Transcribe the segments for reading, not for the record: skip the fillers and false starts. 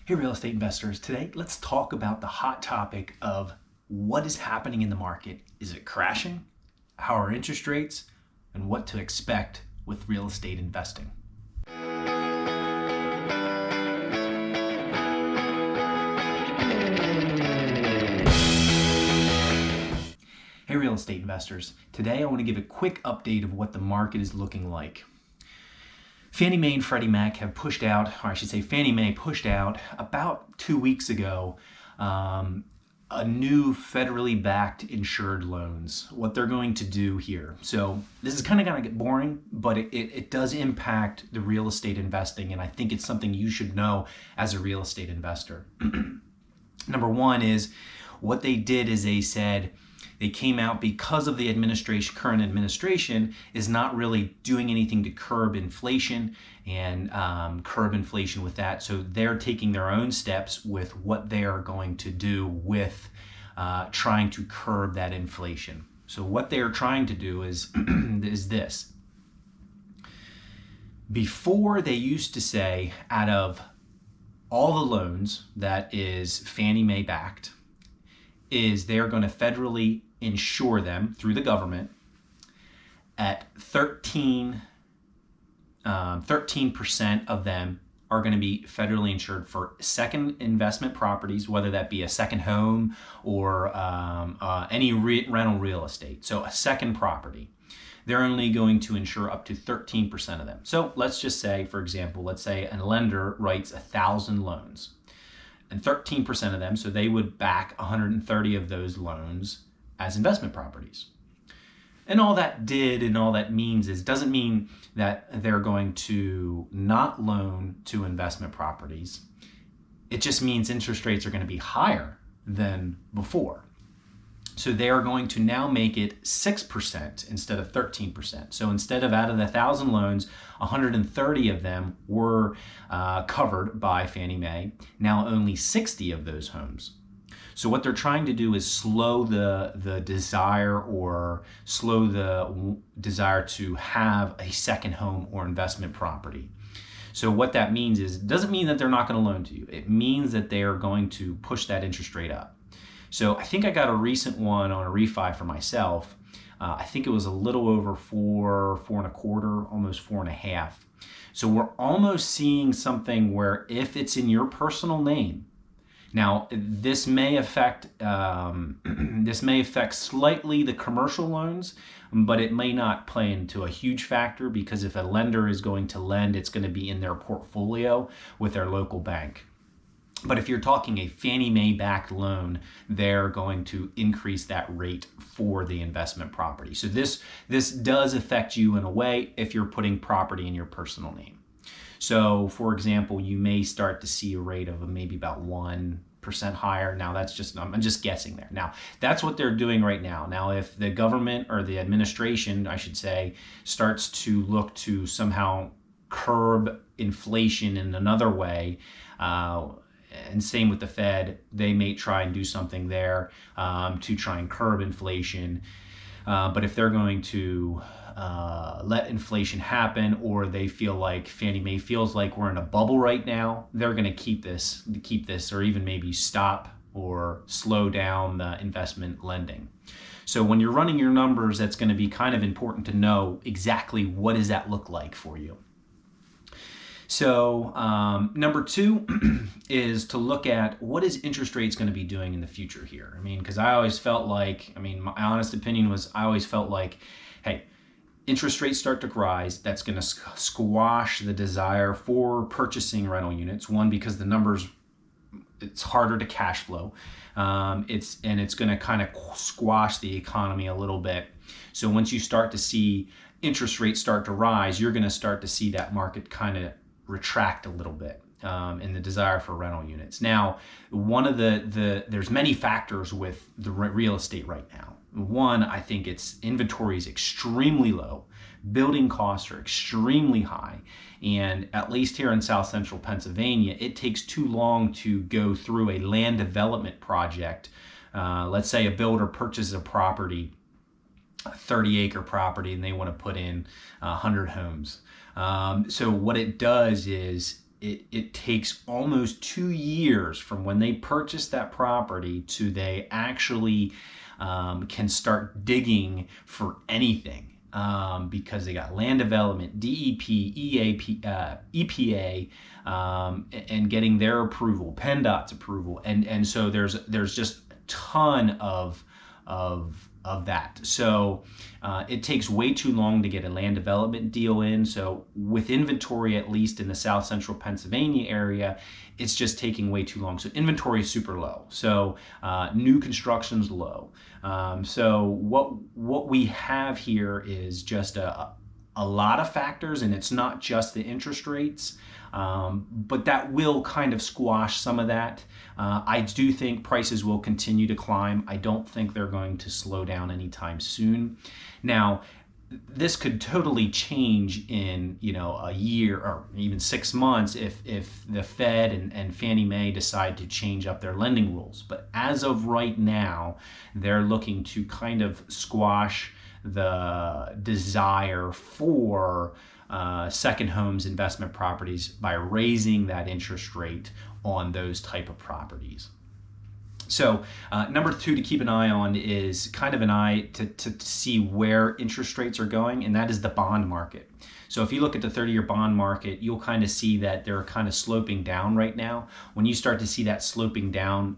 Hey, real estate investors. Today, let's talk about the hot topic of what is happening in the market. Is it crashing? How are interest rates? And what to expect with real estate investing. Hey, real estate investors. Today, I want to give a quick update of what the market is looking like. Fannie Mae and Freddie Mac have pushed out, or I should say Fannie Mae pushed out about 2 weeks ago, a new federally backed insured loans, what they're going to do here. So this is kind of going to get boring, but it does impact the real estate investing, and I think it's something you should know as a real estate investor. Number one is what they did is they came out because of the current administration is not really doing anything to curb inflation and curb inflation with that. So they're taking their own steps with what they are going to do with trying to curb that inflation. So what they're trying to do is this. Before, they used to say out of all the loans that is Fannie Mae backed, is they're going to federally insure them through the government at 13% of them are going to be federally insured for second investment properties, whether that be a second home or any rental real estate. So a second property, they're only going to insure up to 13% of them. So let's just say, for example, let's say a lender writes 1,000 loans and 13% of them, so they would back 130 of those loans as investment properties. And all that did and all that means is, doesn't mean that they're going to not loan to investment properties. It just means interest rates are going to be higher than before. So they are going to now make it 6% instead of 13%. So instead of out of the 1,000 loans, 130 of them were covered by Fannie Mae. Now only 60 of those homes. So what they're trying to do is slow the desire to have a second home or investment property. So what that means is, it doesn't mean that they're not going to loan to you. It means that they are going to push that interest rate up. So I think I got a recent one on a refi for myself. I think it was a little over 4.25, almost 4.5. So we're almost seeing something where if it's in your personal name, now this may affect slightly the commercial loans, but it may not play into a huge factor, because if a lender is going to lend, it's going to be in their portfolio with their local bank. But if you're talking a Fannie Mae backed loan, they're going to increase that rate for the investment property. So this does affect you in a way if you're putting property in your personal name. So for example, you may start to see a rate of maybe about 1% higher. Now I'm just guessing there. Now that's what they're doing right now. Now if the government, or the administration, I should say, starts to look to somehow curb inflation in another way, and same with the Fed, they may try and do something there to try and curb inflation. But if they're going to let inflation happen, or they feel like Fannie Mae feels like we're in a bubble right now, they're going to keep this, or even maybe stop or slow down the investment lending. So when you're running your numbers, that's going to be kind of important to know exactly what does that look like for you. So number two is to look at what is interest rates going to be doing in the future here. I mean, because my honest opinion was, I always felt like, hey, interest rates start to rise, that's going to squash the desire for purchasing rental units. One, because the numbers, it's harder to cash flow. It's going to kind of squash the economy a little bit. So once you start to see interest rates start to rise, you're going to start to see that market kind of retract a little bit in the desire for rental units. Now, one of there's many factors with the real estate right now. One, I think its inventory is extremely low. Building costs are extremely high. And at least here in South Central Pennsylvania, it takes too long to go through a land development project. Let's say a builder purchases a property, a 30-acre property, and they want to put in 100 homes. So what it does is it takes almost 2 years from when they purchase that property to they actually can start digging for anything. Because they got land development, DEP, EPA, and getting their approval, PennDOT's approval, and so there's just a ton of that. So it takes way too long to get a land development deal in. So with inventory, at least in the South Central Pennsylvania area, it's just taking way too long. So inventory is super low. So new construction's low. So what we have here is just a lot of factors, and it's not just the interest rates, but that will kind of squash some of that. I do think prices will continue to climb. I don't think they're going to slow down anytime soon. Now, this could totally change in a year or even 6 months if the Fed and Fannie Mae decide to change up their lending rules. But as of right now, they're looking to kind of squash the desire for second homes investment properties by raising that interest rate on those type of properties. So number 2 to keep an eye on is kind of an eye to see where interest rates are going, and that is the bond market. So if you look at the 30-year bond market, you'll kind of see that they're kind of sloping down right now. When you start to see that sloping down,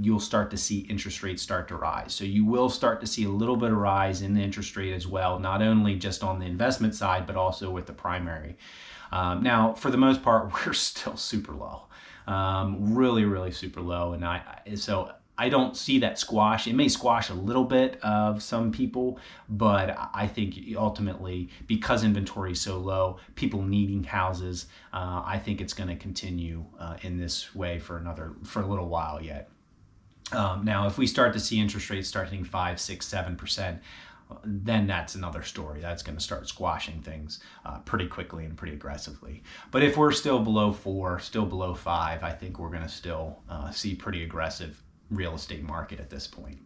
you'll start to see interest rates start to rise. So you will start to see a little bit of rise in the interest rate as well, not only just on the investment side, but also with the primary. Now, for the most part, we're still super low. Really, really super low. And so I don't see that squash. It may squash a little bit of some people, but I think ultimately, because inventory is so low, people needing houses, I think it's going to continue in this way for a little while yet. Now, if we start to see interest rates start hitting 5, 6, 7%, then that's another story. That's going to start squashing things pretty quickly and pretty aggressively. But if we're still below 4, still below 5, I think we're going to still see pretty aggressive real estate market at this point.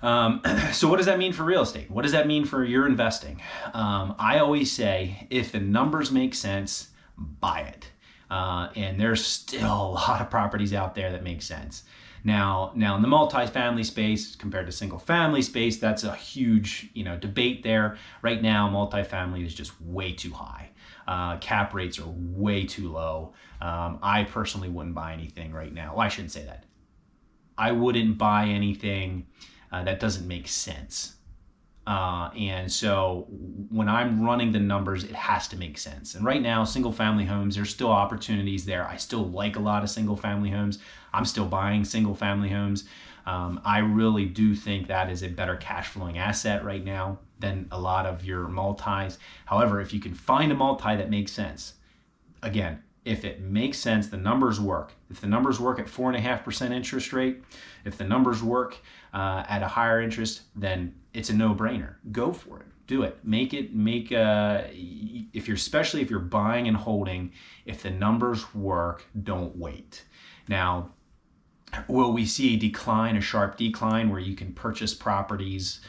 So what does that mean for real estate? What does that mean for your investing? I always say, if the numbers make sense, buy it. And there's still a lot of properties out there that make sense. Now in the multifamily space compared to single family space, that's a huge, debate there. Right now, multifamily is just way too high. Cap rates are way too low. I personally wouldn't buy anything right now. Well, I shouldn't say that. I wouldn't buy anything that doesn't make sense. And so when I'm running the numbers, it has to make sense. And right now, single family homes, there's still opportunities there. I still like a lot of single family homes. I'm still buying single family homes. I really do think that is a better cash flowing asset right now than a lot of your multis. However, if you can find a multi that makes sense, again, if it makes sense, the numbers work. If the numbers work at 4.5% interest rate, if the numbers work at a higher interest, then it's a no-brainer. Go for it. Do it. Especially if you're buying and holding, if the numbers work, don't wait. Now, will we see a sharp decline where you can purchase properties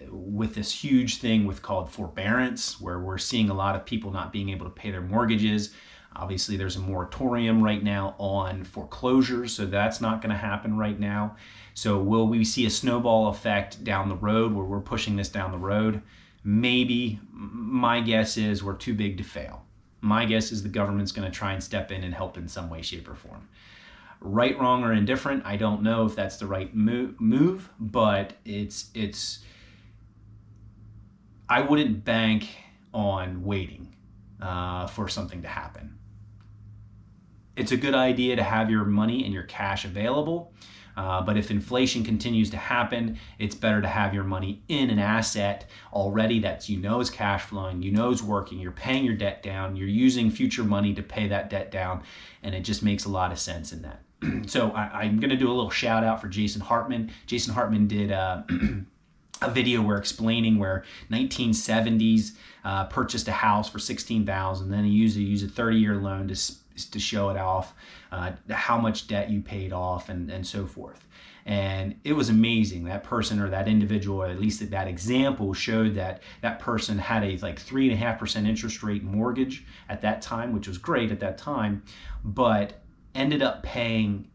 with this huge thing called forbearance, where we're seeing a lot of people not being able to pay their mortgages? Obviously, there's a moratorium right now on foreclosures, so that's not going to happen right now. So will we see a snowball effect down the road where we're pushing this down the road? Maybe. My guess is we're too big to fail. My guess is the government's going to try and step in and help in some way, shape, or form. Right, wrong, or indifferent, I don't know if that's the right move, but I wouldn't bank on waiting for something to happen. It's a good idea to have your money and your cash available, but if inflation continues to happen, it's better to have your money in an asset already that is cash flowing, is working, you're paying your debt down, you're using future money to pay that debt down, and it just makes a lot of sense in that. So I'm going to do a little shout out for Jason Hartman. Jason Hartman did a video explaining where 1970s purchased a house for $16,000, then he used a 30-year loan to to show it off, how much debt you paid off, and so forth. And it was amazing. That person, or that individual, or at least that example, showed that that person had a like 3.5% interest rate mortgage at that time, which was great at that time, but ended up paying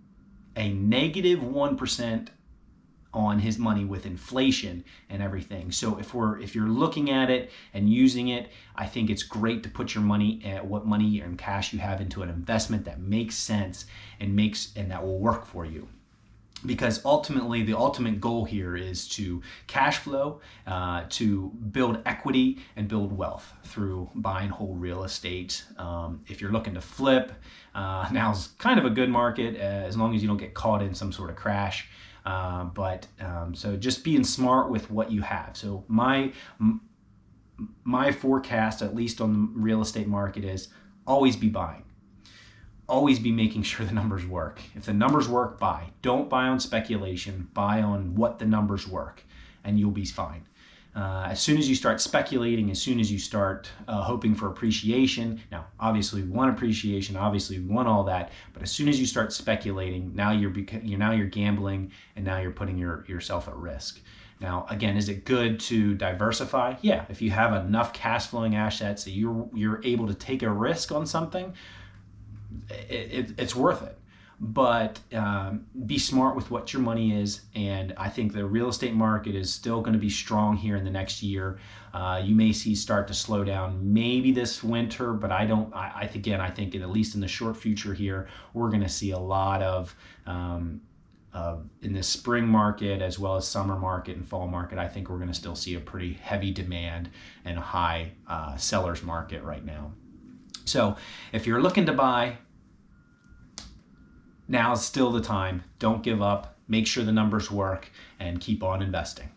a negative 1% on his money with inflation and everything. So if you're looking at it and using it, I think it's great to put your money, what money and cash you have, into an investment that makes sense and that will work for you. Because ultimately, the ultimate goal here is to cash flow, to build equity and build wealth through buying whole real estate. If you're looking to flip, now's kind of a good market, as long as you don't get caught in some sort of crash. So just being smart with what you have. So my forecast, at least on the real estate market, is always be buying. Always be making sure the numbers work. If the numbers work, buy. Don't buy on speculation. Buy on what the numbers work, and you'll be fine. As soon as you start speculating, as soon as you start hoping for appreciation, now obviously we want appreciation, obviously we want all that, but as soon as you start speculating, now you're gambling, and now you're putting yourself at risk. Now, again, is it good to diversify? Yeah, if you have enough cash flowing assets that you're able to take a risk on something, it's worth it. But be smart with what your money is, and I think the real estate market is still going to be strong here in the next year. You may see start to slow down maybe this winter, but I think at least in the short future here, we're going to see a lot of in the spring market as well as summer market and fall market. I think we're going to still see a pretty heavy demand and a high seller's market right now. So if you're looking to buy, now's still the time. Don't give up. Make sure the numbers work and keep on investing.